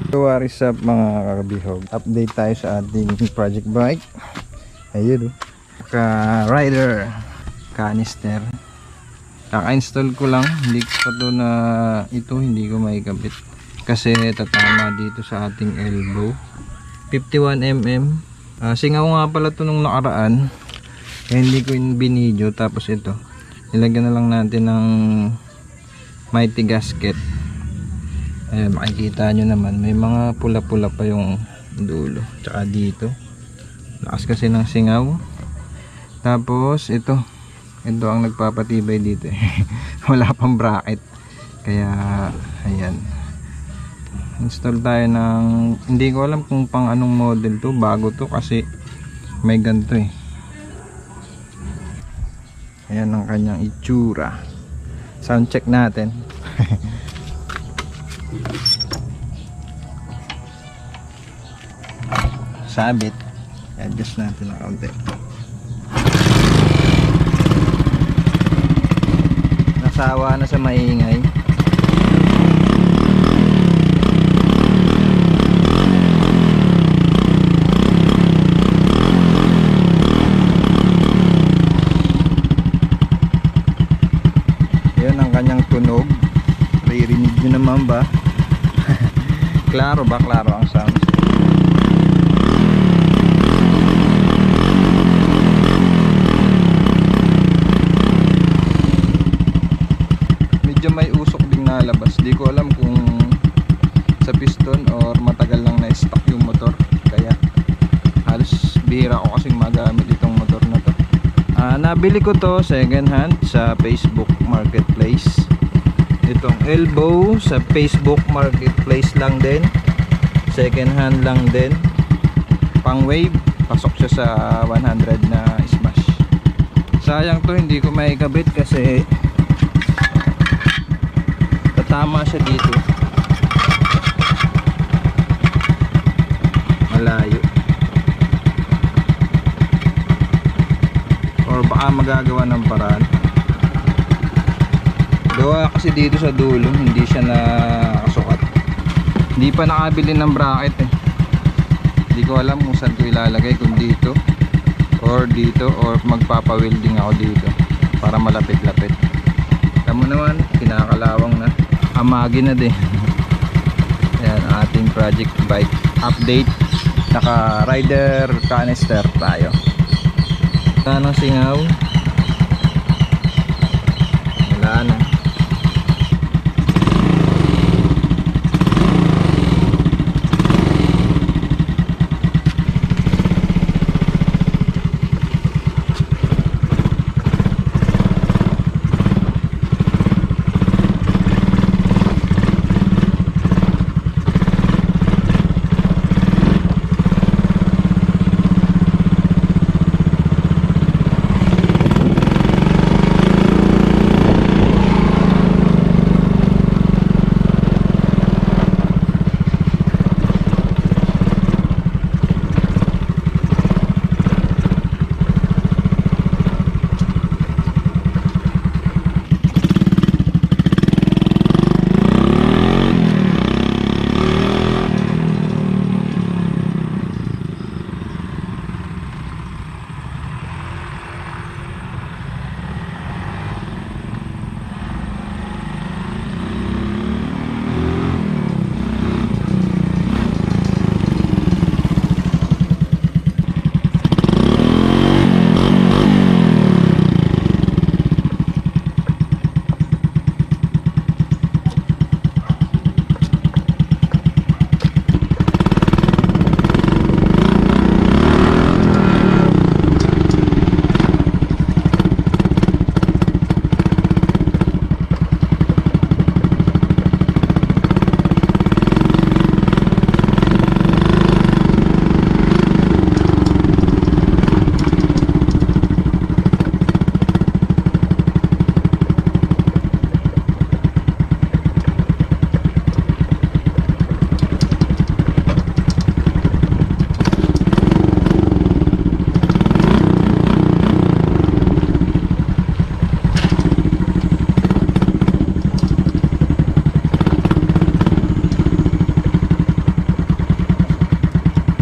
What is up mga kakabihog? Update tayo sa ating project bike. Ayun, ka-rider canister. Kaka-install ko lang. Hindi ko pa to na hindi ko maikabit kasi tatama dito sa ating elbow. 51mm. Singaw nga pala to nung nakaraan, hindi ko binidyo. Tapos ito, nilagyan na lang natin ng mighty gasket. Ayan, makikita nyo naman may mga pula-pula pa yung dulo, tsaka dito lakas kasi ng singaw. Tapos ito ang nagpapatibay dito wala pang bracket, kaya ayan, install tayo ng, hindi ko alam kung pang anong model to, bago to kasi may ganito Ayan ang kanyang itsura. Sound check natin. Sabit, adjust natin ng kaunti. Nasawa na sa maingay. Yan ang kanyang tunog. Ririnig nyo naman ba? Klaro ba? Klaro ang sound. Medyo may usok ding nalabas. Di ko alam kung sa piston or matagal lang na-stock yung motor, kaya halos bihira ko kasing magamit itong motor na to. Nabili ko to second hand sa Facebook Marketplace. Itong elbow sa Facebook Marketplace lang din, second hand lang din, pang wave, pasok siya sa 100 na smash. Sayang to, hindi ko maikabit kasi tatama siya dito, malayo, or baka magagawa ng paraan. Gawa kasi dito sa dulo, hindi siya nakasukat. Hindi pa nakabili ng bracket Hindi ko alam kung saan ko ilalagay, kung dito or dito, or magpapa-welding ako dito para malapit-lapit. Tama naman, kinakalawang na, amagi na din. Ayan, ating project bike update. Naka rider canister tayo. Tanang singaw.